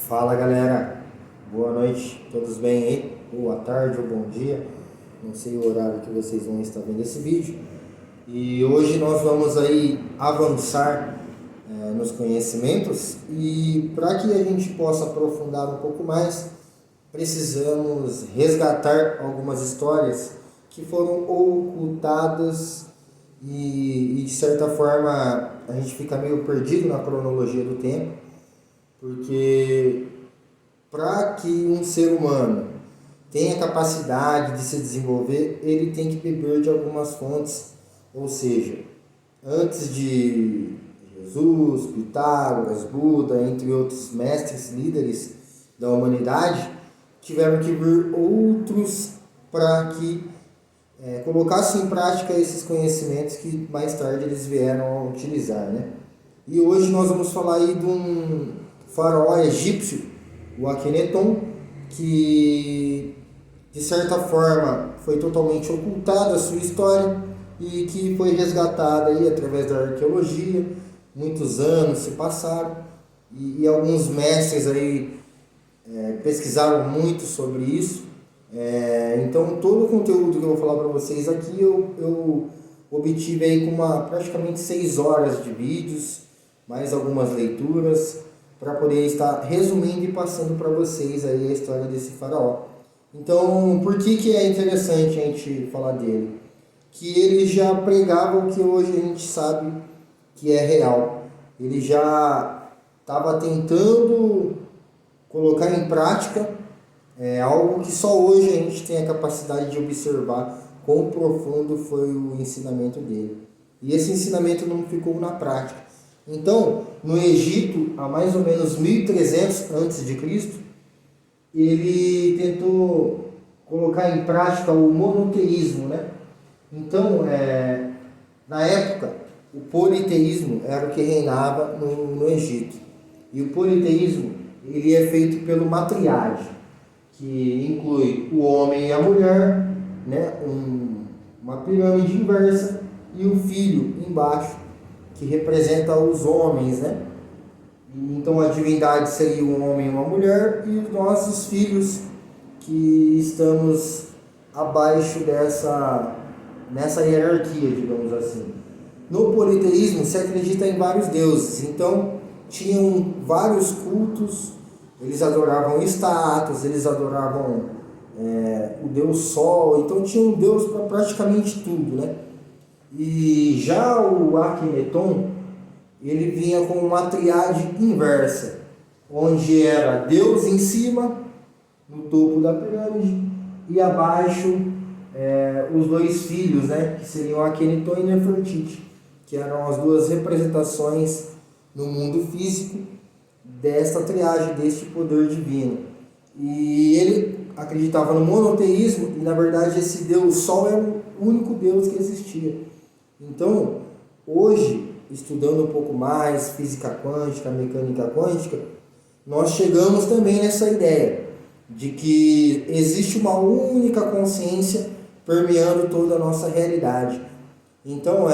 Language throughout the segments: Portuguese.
Fala galera, boa noite, todos bem aí? Boa tarde ou bom dia, não sei o horário que vocês vão estar vendo esse vídeo. E hoje nós vamos aí avançar nos conhecimentos, e para que a gente possa aprofundar um pouco mais, precisamos resgatar algumas histórias que foram ocultadas e de certa forma a gente fica meio perdido na cronologia do tempo, porque para que um ser humano tenha capacidade de se desenvolver, ele tem que beber de algumas fontes, ou seja, antes de Jesus, Pitágoras, Buda, entre outros mestres líderes da humanidade, tiveram que vir outros para que colocassem em prática esses conhecimentos que mais tarde eles vieram a utilizar, né? E hoje nós vamos falar aí de um faraó egípcio, o Akhênaton, que de certa forma foi totalmente ocultada a sua história e que foi resgatada aí através da arqueologia. Muitos anos se passaram e alguns mestres aí pesquisaram muito sobre isso. Então todo o conteúdo que eu vou falar para vocês aqui eu obtive aí com praticamente 6 horas de vídeos, mais algumas leituras, para poder estar resumindo e passando para vocês aí a história desse faraó. Então, por que é interessante a gente falar dele? Que ele já pregava o que hoje a gente sabe que é real. Ele já estava tentando colocar em prática algo que só hoje a gente tem a capacidade de observar quão profundo foi o ensinamento dele. E esse ensinamento não ficou na prática. Então, no Egito, há mais ou menos 1300 a.C., ele tentou colocar em prática o monoteísmo, né? Então, na época, o politeísmo era o que reinava no Egito. E o politeísmo ele é feito pelo matriarca, que inclui o homem e a mulher, né? Uma pirâmide inversa, e o filho embaixo, que representa os homens, né? Então a divindade seria um homem e uma mulher, e os nossos filhos que estamos abaixo nessa hierarquia, digamos assim. No politeísmo se acredita em vários deuses, então tinham vários cultos, eles adoravam estátuas, eles adoravam o deus Sol, então tinha um deus para praticamente tudo, né? E já o Akhênaton, ele vinha com uma triade inversa, onde era Deus em cima, no topo da pirâmide, e abaixo os dois filhos, né, que seriam Akhênaton e Nefertiti, que eram as duas representações no mundo físico desta triade, deste poder divino. E ele acreditava no monoteísmo, e na verdade esse Deus Sol é o único Deus que existia. Então, hoje, estudando um pouco mais física quântica, mecânica quântica, nós chegamos também nessa ideia de que existe uma única consciência permeando toda a nossa realidade. Então,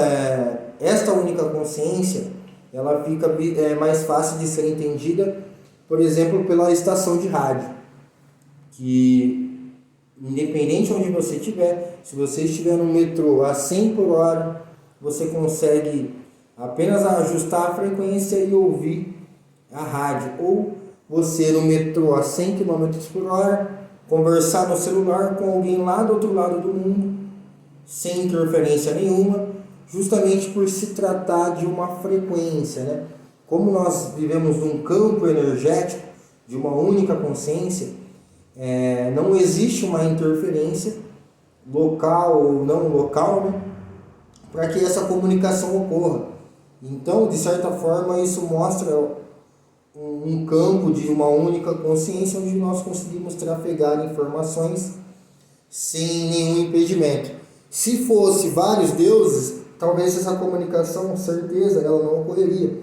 esta única consciência, ela fica mais fácil de ser entendida, por exemplo, pela estação de rádio, que independente de onde você estiver, se você estiver no metrô a 100 por hora, você consegue apenas ajustar a frequência e ouvir a rádio. Ou você no metrô a 100 km por hora, conversar no celular com alguém lá do outro lado do mundo, sem interferência nenhuma, justamente por se tratar de uma frequência, né? Como nós vivemos num campo energético de uma única consciência, não existe uma interferência local ou não local, né, para que essa comunicação ocorra. Então, de certa forma, isso mostra um campo de uma única consciência, onde nós conseguimos trafegar informações sem nenhum impedimento. Se fosse vários deuses, talvez essa comunicação, certeza, ela não ocorreria,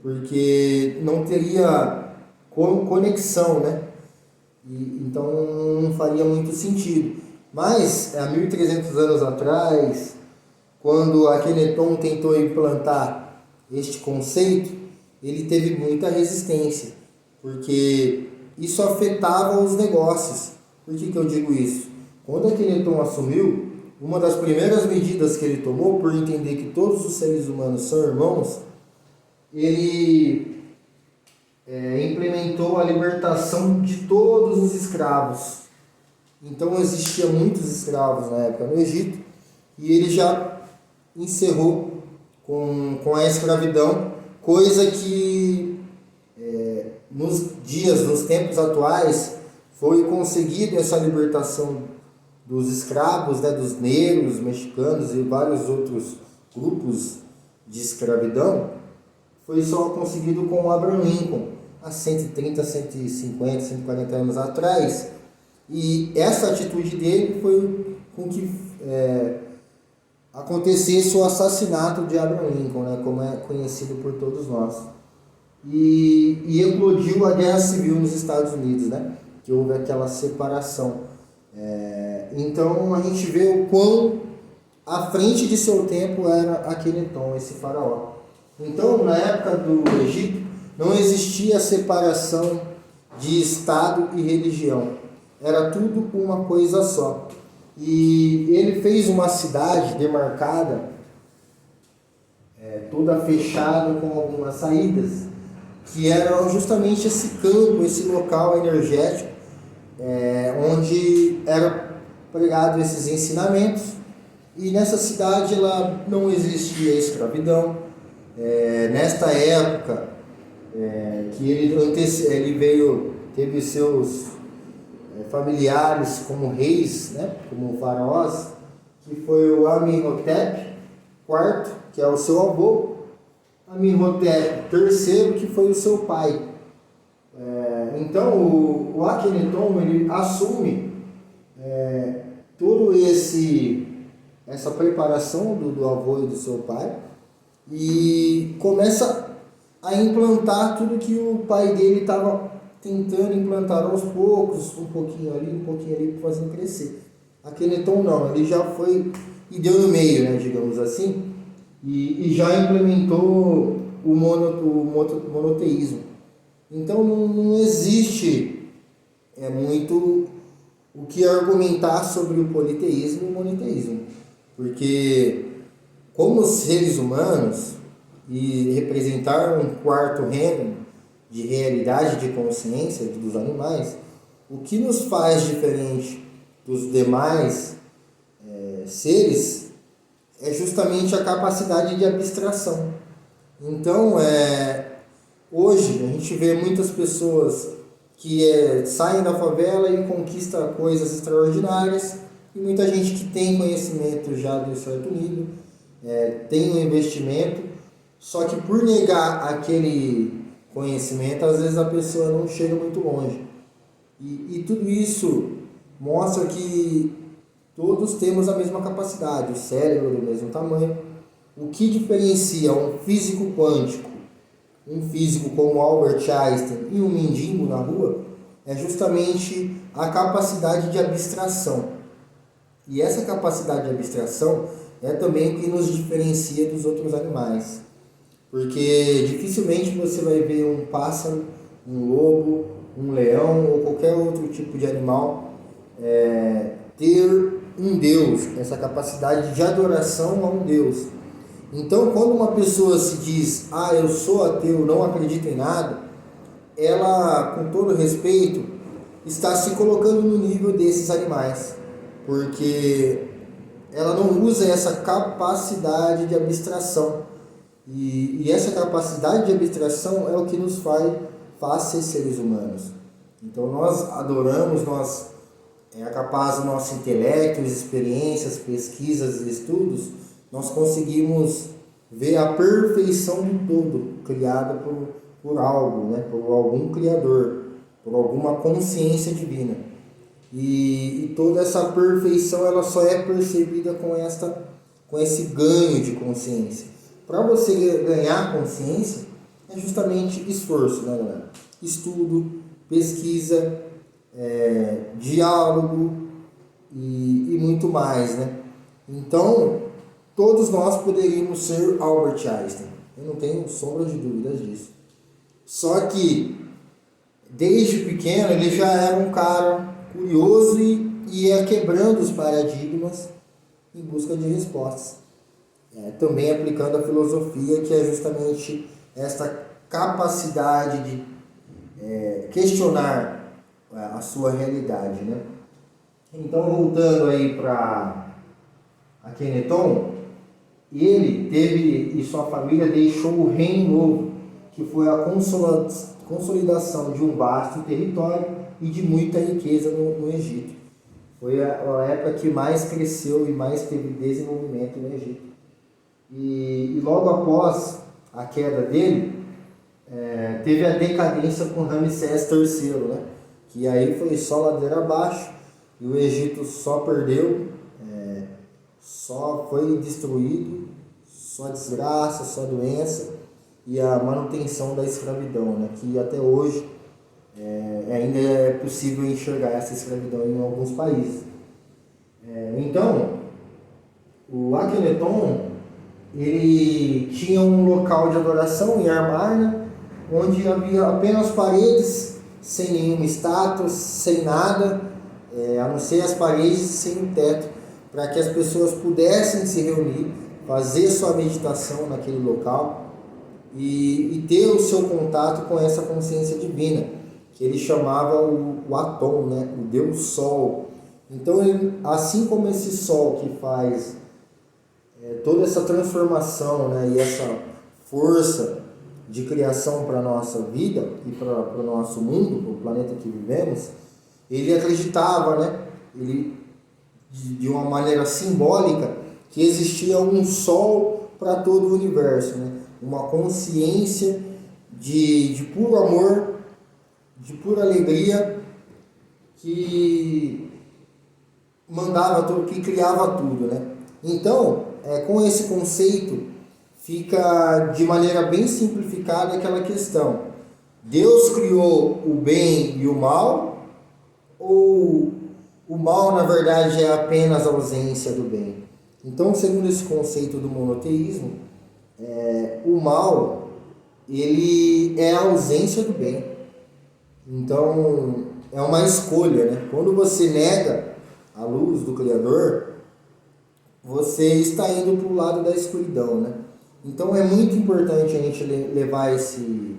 porque não teria conexão, né? Então não faria muito sentido. Mas há 1300 anos atrás, quando Akhênaton tentou implantar este conceito, ele teve muita resistência. porque isso afetava os negócios. Por que eu digo isso? Quando Akhenaton assumiu, uma das primeiras medidas que ele tomou, por entender que todos os seres humanos são irmãos, ele implementou a libertação de todos os escravos. Então existia muitos escravos na época no Egito, e ele já encerrou com a escravidão, coisa que nos tempos atuais, foi conseguida essa libertação dos escravos, né, dos negros, mexicanos e vários outros grupos de escravidão, foi só conseguido com Abraham Lincoln, há 130, 150, 140 anos atrás. E essa atitude dele foi com que acontecesse o assassinato de Abraham Lincoln, né, como é conhecido por todos nós. E eclodiu a Guerra Civil nos Estados Unidos, né, que houve aquela separação. Então a gente vê o quão à frente de seu tempo era Akhenaton, esse faraó. Então, na época do Egito, não existia separação de Estado e religião. Era tudo uma coisa só. E ele fez uma cidade demarcada, toda fechada com algumas saídas, que era justamente esse campo, esse local energético, onde era pregado esses ensinamentos. E nessa cidade ela não existia escravidão. Nesta época que ele teve seus familiares como reis, né, como faraós, que foi o Amenhotep IV, que é o seu avô, Amenhotep III, que foi o seu pai. Então o Akhenaton, ele assume todo essa preparação do avô e do seu pai, e começa a implantar tudo que o pai dele estava tentando implantar aos poucos, um pouquinho ali, fazendo crescer. Akhenaton não, ele já foi e deu no meio, né, digamos assim, e já implementou o monoteísmo. Então não existe muito o que argumentar sobre o politeísmo e o monoteísmo, porque como seres humanos, e representar um quarto reino de realidade de consciência dos animais, o que nos faz diferente dos demais seres é justamente a capacidade de abstração. Então, hoje a gente vê muitas pessoas que saem da favela e conquistam coisas extraordinárias, e muita gente que tem conhecimento já de um certo nível, tem um investimento, só que por negar aquele conhecimento, às vezes a pessoa não chega muito longe. E tudo isso mostra que todos temos a mesma capacidade, o cérebro do mesmo tamanho. O que diferencia um físico quântico, um físico como Albert Einstein e um mendigo na rua, é justamente a capacidade de abstração. E essa capacidade de abstração é também o que nos diferencia dos outros animais. Porque dificilmente você vai ver um pássaro, um lobo, um leão ou qualquer outro tipo de animal ter um Deus, essa capacidade de adoração a um Deus. Então, quando uma pessoa se diz, eu sou ateu, não acredito em nada, ela, com todo respeito, está se colocando no nível desses animais, porque ela não usa essa capacidade de abstração. E essa capacidade de abstração é o que nos faz ser seres humanos. Então nós adoramos, capaz do nosso intelecto, experiências, pesquisas e estudos, nós conseguimos ver a perfeição do todo, criada por algo, né? Por algum criador, por alguma consciência divina. E toda essa perfeição ela só é percebida com esse ganho de consciência. Para você ganhar consciência, é justamente esforço, né, galera? Estudo, pesquisa, diálogo e muito mais, né? Então, todos nós poderíamos ser Albert Einstein. Eu não tenho sombra de dúvidas disso. Só que desde pequeno ele já era um cara curioso e ia quebrando os paradigmas em busca de respostas. Também aplicando a filosofia, que é justamente essa capacidade de questionar a sua realidade, né? Então, voltando aí para Akenaton, ele teve e sua família deixou o reino novo, que foi a consolidação de um vasto território e de muita riqueza no Egito. Foi a época que mais cresceu e mais teve desenvolvimento no Egito. E logo após a queda dele, teve a decadência com Ramsés III, né? Que aí foi só ladeira abaixo e o Egito só perdeu, só foi destruído, só desgraça, só doença e a manutenção da escravidão, né? Que até hoje ainda é possível enxergar essa escravidão em alguns países. Então, o Akenaton, ele tinha um local de adoração em Amarna, onde havia apenas paredes, sem nenhuma estátua, sem nada, a não ser as paredes sem o teto, para que as pessoas pudessem se reunir, fazer sua meditação naquele local e ter o seu contato com essa consciência divina, que ele chamava o Atom, né? O Deus Sol. Então, assim como esse Sol que faz toda essa transformação, né, e essa força de criação para a nossa vida e para o nosso mundo, para o planeta que vivemos, ele acreditava, né, de uma maneira simbólica, que existia um sol para todo o universo, né, uma consciência de puro amor, de pura alegria, que mandava tudo, que criava tudo, né? Então, com esse conceito, fica de maneira bem simplificada aquela questão: Deus criou o bem e o mal, ou o mal na verdade é apenas a ausência do bem? Então, segundo esse conceito do monoteísmo, o mal, ele é a ausência do bem. Então, é uma escolha, né? Quando você nega a luz do Criador, você está indo para o lado da escuridão, né? Então é muito importante a gente levar esse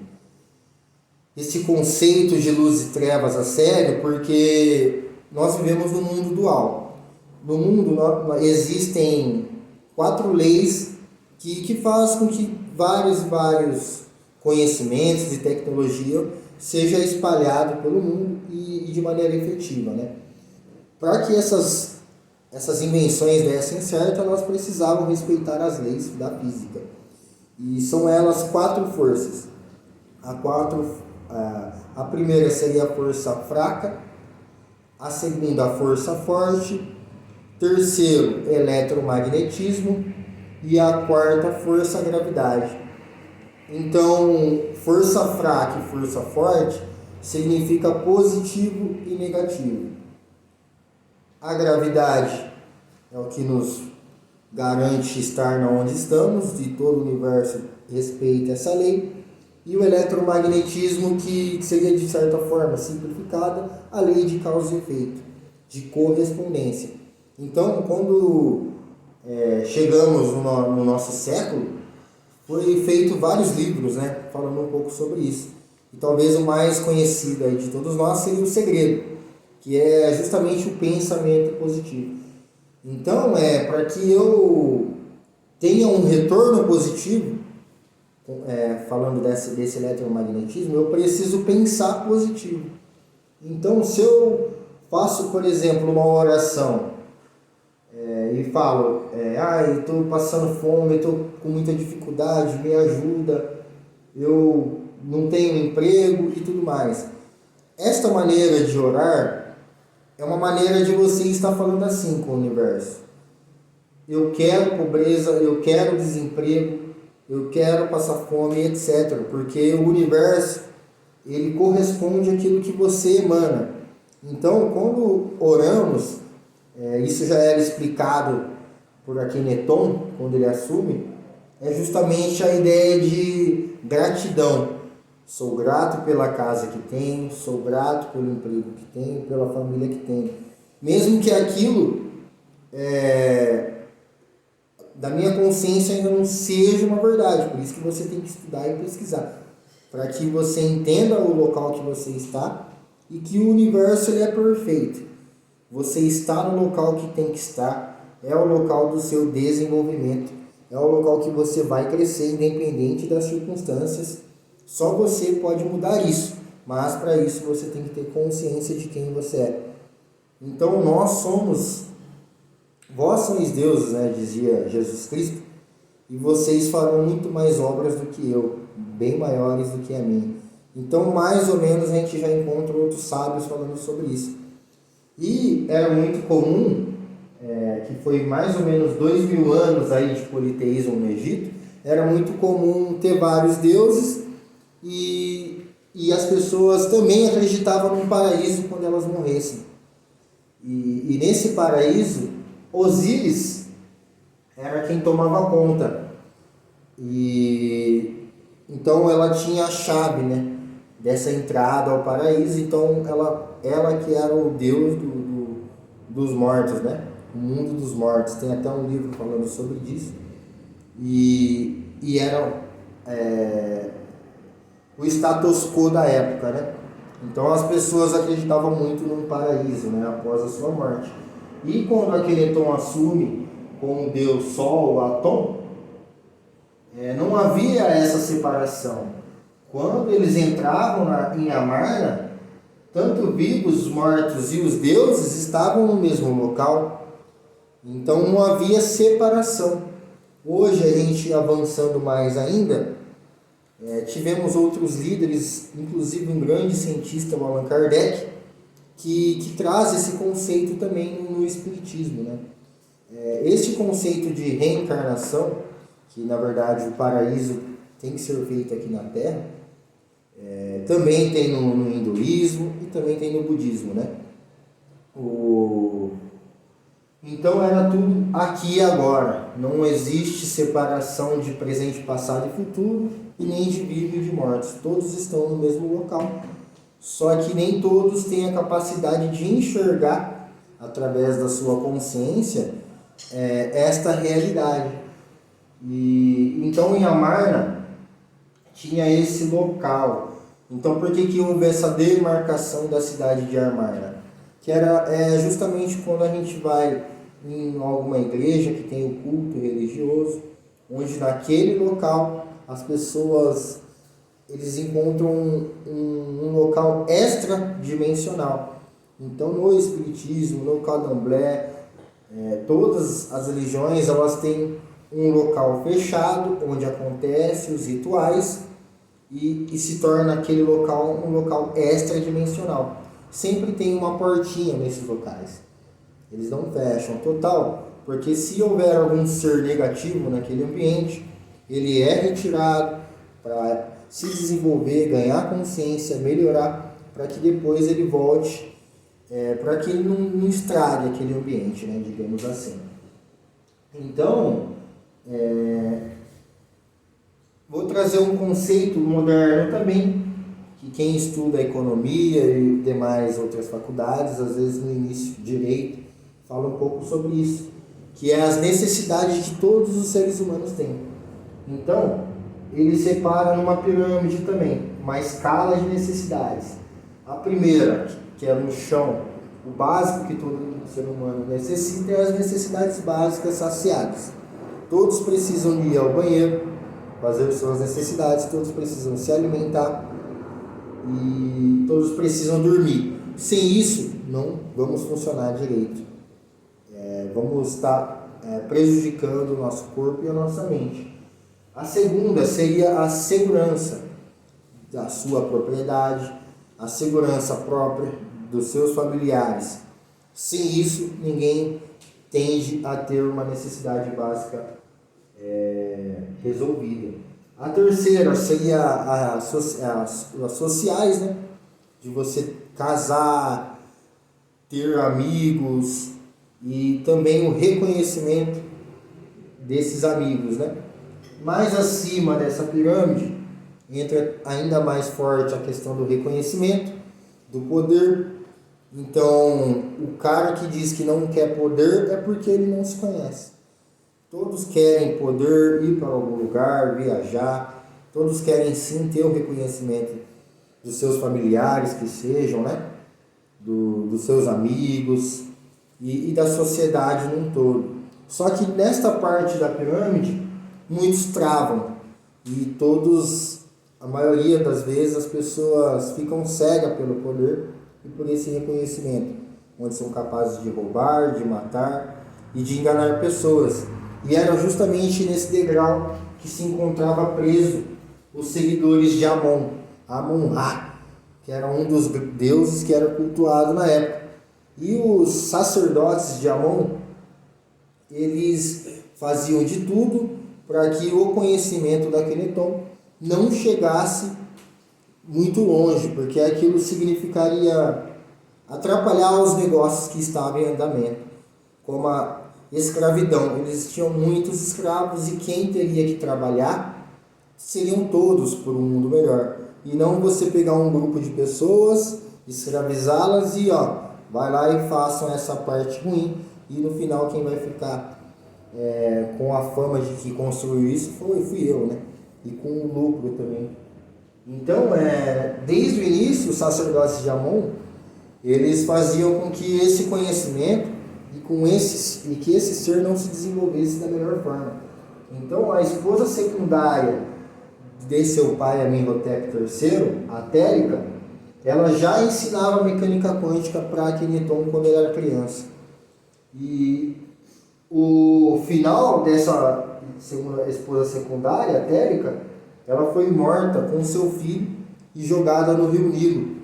conceito de luz e trevas a sério, porque nós vivemos num mundo dual. No mundo existem 4 leis que fazem com que vários conhecimentos e tecnologia seja espalhado pelo mundo e de maneira efetiva, né? Para que essas invenções dessem certo, nós precisávamos respeitar as leis da física. E são elas 4 forças. A primeira seria a força fraca, a segunda a força forte, terceiro eletromagnetismo e a quarta força a gravidade. Então, força fraca e força forte significa positivo e negativo. A gravidade é o que nos garante estar onde estamos, e todo o universo respeita essa lei. E o eletromagnetismo, que seria de certa forma simplificada, a lei de causa e efeito, de correspondência. Então, quando chegamos no nosso século, foi feito vários livros, né, falando um pouco sobre isso. E talvez o mais conhecido aí de todos nós seria O Segredo, que é justamente o pensamento positivo. Então, para que eu tenha um retorno positivo, falando desse eletromagnetismo, eu preciso pensar positivo. Então, se eu faço, por exemplo, uma oração e falo, eu estou passando fome, eu estou com muita dificuldade, me ajuda, eu não tenho emprego e tudo mais. Esta maneira de orar é uma maneira de você estar falando assim com o universo: eu quero pobreza, eu quero desemprego, eu quero passar fome, etc. Porque o universo, ele corresponde àquilo que você emana. Então, quando oramos, isso já era explicado por Akenaton, quando ele assume, é justamente a ideia de gratidão. Sou grato pela casa que tenho, sou grato pelo emprego que tenho, pela família que tenho. Mesmo que aquilo da minha consciência ainda não seja uma verdade. Por isso que você tem que estudar e pesquisar. Para que você entenda o local que você está e que o universo ele é perfeito. Você está no local que tem que estar, é o local do seu desenvolvimento, é o local que você vai crescer independente das circunstâncias. Só você pode mudar isso, mas para isso você tem que ter consciência de quem você é. Então vós sois deuses, né, dizia Jesus Cristo, e vocês farão muito mais obras do que eu, bem maiores do que a minha. Então, mais ou menos, a gente já encontra outros sábios falando sobre isso. E era muito comum, que foi mais ou menos 2000 anos aí de politeísmo no Egito, era muito comum ter vários deuses e as pessoas também acreditavam num paraíso quando elas morressem. E nesse paraíso, Osíris era quem tomava conta. E então ela tinha a chave, né, dessa entrada ao paraíso. Então ela que era o deus dos mortos, né? O mundo dos mortos. Tem até um livro falando sobre isso. E era o status quo da época, né? Então as pessoas acreditavam muito no paraíso, né, após a sua morte. E quando Akenaton assume como deus Sol, Atom, não havia essa separação. Quando eles entravam em Amarna, tanto vivos, mortos e os deuses estavam no mesmo local. Então não havia separação. Hoje, a gente avançando mais ainda, tivemos outros líderes, inclusive um grande cientista, o Allan Kardec, que traz esse conceito também no Espiritismo, né? Este conceito de reencarnação, que na verdade o paraíso tem que ser feito aqui na Terra, também tem no hinduísmo e também tem no budismo, né? Então era tudo aqui e agora. Não existe separação de presente, passado e futuro, e nem de vivos e de mortos. Todos estão no mesmo local. Só que nem todos têm a capacidade de enxergar, através da sua consciência, esta realidade. E então em Amarna tinha esse local. Então por que houve essa demarcação da cidade de Amarna? Que era justamente quando a gente vai em alguma igreja que tem o culto religioso, onde naquele local as pessoas eles encontram um local extradimensional. Então no Espiritismo, no Candomblé, todas as religiões elas têm um local fechado onde acontecem os rituais e se torna aquele local um local extradimensional. Sempre tem uma portinha nesses locais. Eles não fecham total, porque se houver algum ser negativo naquele ambiente, ele é retirado para se desenvolver, ganhar consciência, melhorar, para que depois ele volte, para que ele não estrague aquele ambiente, né, digamos assim. Então, vou trazer um conceito moderno também, que quem estuda economia e demais outras faculdades, às vezes no início direito, fala um pouco sobre isso, que é as necessidades que todos os seres humanos têm. Então, ele separa numa pirâmide também, uma escala de necessidades. A primeira, que é no chão, o básico que todo ser humano necessita, é as necessidades básicas saciadas. Todos precisam ir ao banheiro, fazer suas necessidades, todos precisam se alimentar e todos precisam dormir. Sem isso, não vamos funcionar direito. Vamos estar prejudicando o nosso corpo e a nossa mente. A segunda seria a segurança da sua propriedade, a segurança própria dos seus familiares. Sem isso, ninguém tende a ter uma necessidade básica resolvida. A terceira seria as sociais, né? De você casar, ter amigos e também o reconhecimento desses amigos, né? Mais acima dessa pirâmide entra ainda mais forte a questão do reconhecimento, do poder. Então, o cara que diz que não quer poder é porque ele não se conhece. Todos querem poder, ir para algum lugar, viajar. Todos querem sim ter o reconhecimento dos seus familiares, que sejam, né? Dos seus amigos e da sociedade num todo. Só que nesta parte da pirâmide, muitos travam. E a maioria das vezes, as pessoas ficam cegas pelo poder e por esse reconhecimento, onde são capazes de roubar, de matar e de enganar pessoas. E era justamente nesse degrau que se encontrava preso os seguidores de Amon, Amon-Ra, que era um dos deuses que era cultuado na época. E os sacerdotes de Amon, eles faziam de tudo para que o conhecimento da Akhenaton não chegasse muito longe, porque aquilo significaria atrapalhar os negócios que estavam em andamento, como a escravidão. Eles tinham muitos escravos e quem teria que trabalhar seriam todos por um mundo melhor. E não você pegar um grupo de pessoas, escravizá-las e vai lá e façam essa parte ruim. E no final quem vai ficar com a fama de que construiu isso fui eu, né? E com o lucro também. Então, desde o início, os sacerdotes de Amon, eles faziam com que esse conhecimento e que esse ser não se desenvolvesse da melhor forma. Então, a esposa secundária de seu pai, Amenhotep III, a Térica, ela já ensinava mecânica quântica para Akhenaton quando ele era criança. E o final dessa segunda esposa secundária, a Térica, ela foi morta com seu filho e jogada no rio Nilo.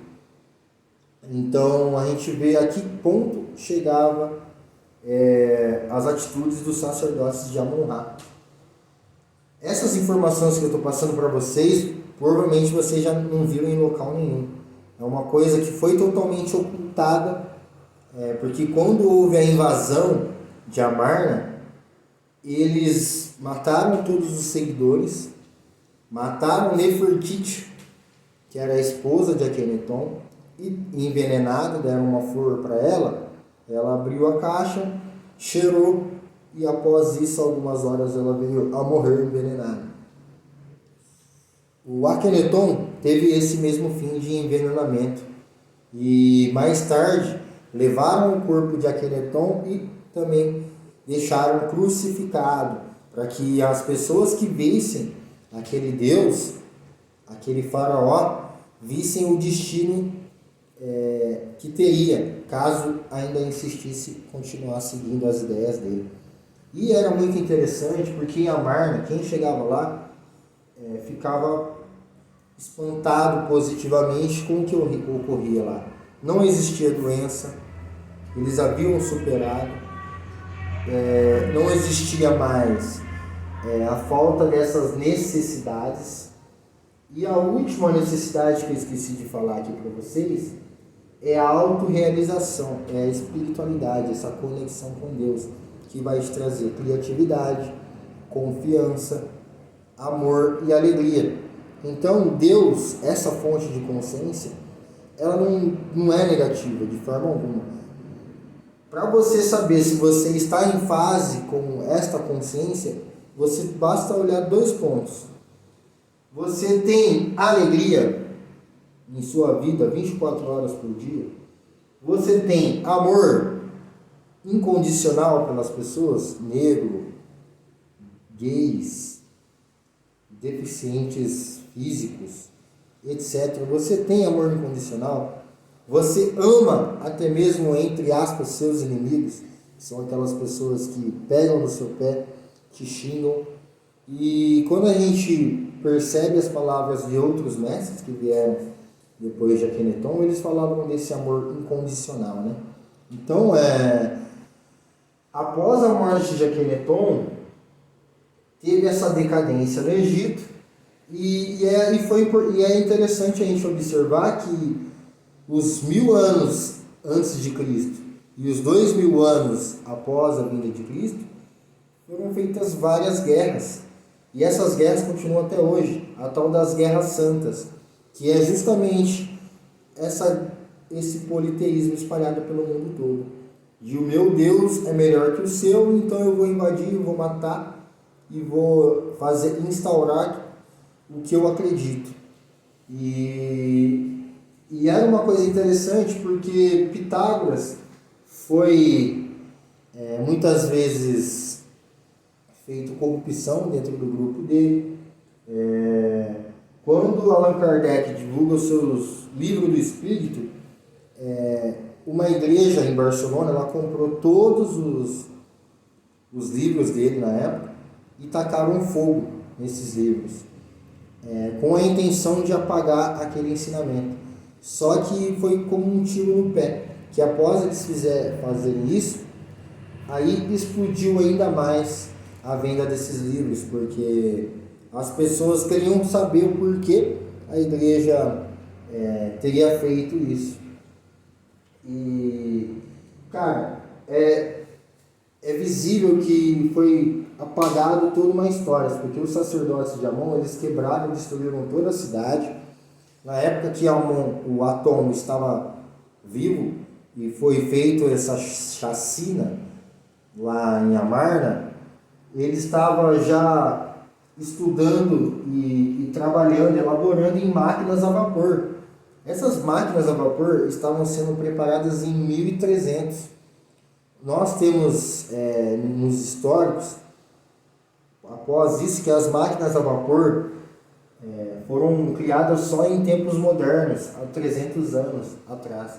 Então a gente vê a que ponto chegava as atitudes dos sacerdotes de Amon-Ra. Essas informações que eu estou passando para vocês, provavelmente vocês já não viram em local nenhum. É uma coisa que foi totalmente ocultada, porque quando houve a invasão de Amarna, eles mataram todos os seguidores, mataram Nefertiti, que era a esposa de Akhenaton, e envenenada, deram uma flor para ela. Ela abriu a caixa, cheirou, e após isso, algumas horas, ela veio a morrer envenenada. O Akhenaton teve esse mesmo fim de envenenamento. E mais tarde, levaram o corpo de Akhenaton e também deixaram crucificado, para que as pessoas que vissem aquele Deus, aquele faraó, vissem o destino que teria, caso ainda insistisse continuar seguindo as ideias dele. E era muito interessante, porque em Amarna, quem chegava lá, ficava espantado positivamente com o que ocorria lá. Não existia doença, eles haviam superado, não existia mais a falta dessas necessidades. E a última necessidade que eu esqueci de falar aqui para vocês é a autorrealização, é a espiritualidade, essa conexão com Deus, que vai te trazer criatividade, confiança, amor e alegria. Então Deus, essa fonte de consciência, ela não é negativa de forma alguma. Para você saber se você está em fase com esta consciência, você basta olhar 2 pontos. Você tem alegria em sua vida 24 horas por dia? Você tem amor incondicional pelas pessoas, negro, gays, deficientes físicos, etc. Você tem amor incondicional? Você ama até mesmo, entre aspas, seus inimigos, que são aquelas pessoas que pegam no seu pé, te xingam. E quando a gente percebe as palavras de outros mestres que vieram depois de Akhenaton, eles falavam desse amor incondicional, né? Então, após a morte de Akhenaton, teve essa decadência no Egito, e é interessante a gente observar que os 1000 anos antes de Cristo e os 2000 anos após a vinda de Cristo, foram feitas várias guerras. E essas guerras continuam até hoje, a tal das guerras santas, que é justamente esse politeísmo espalhado pelo mundo todo. E o meu Deus é melhor que o seu, então eu vou invadir, eu vou matar e vou instaurar o que eu acredito. E era uma coisa interessante porque Pitágoras foi muitas vezes feito corrupção dentro do grupo dele. Quando Allan Kardec divulga os seus livros do Espírito, uma igreja em Barcelona, ela comprou todos os livros dele na época e tacaram fogo nesses livros, com a intenção de apagar aquele ensinamento. Só que foi como um tiro no pé, que após eles fazerem isso, aí explodiu ainda mais a venda desses livros, porque as pessoas queriam saber o porquê a igreja teria feito isso. E, cara, é visível que foi apagado toda uma história, porque os sacerdotes de Amon, eles quebraram e destruíram toda a cidade. Na época que o Atom estava vivo e foi feito essa chacina lá em Amarna, ele estava já estudando e trabalhando, elaborando em máquinas a vapor. Essas máquinas a vapor estavam sendo preparadas em 1300. Nós temos nos históricos, após isso, que as máquinas a vapor foram criadas só em tempos modernos, há 300 anos atrás.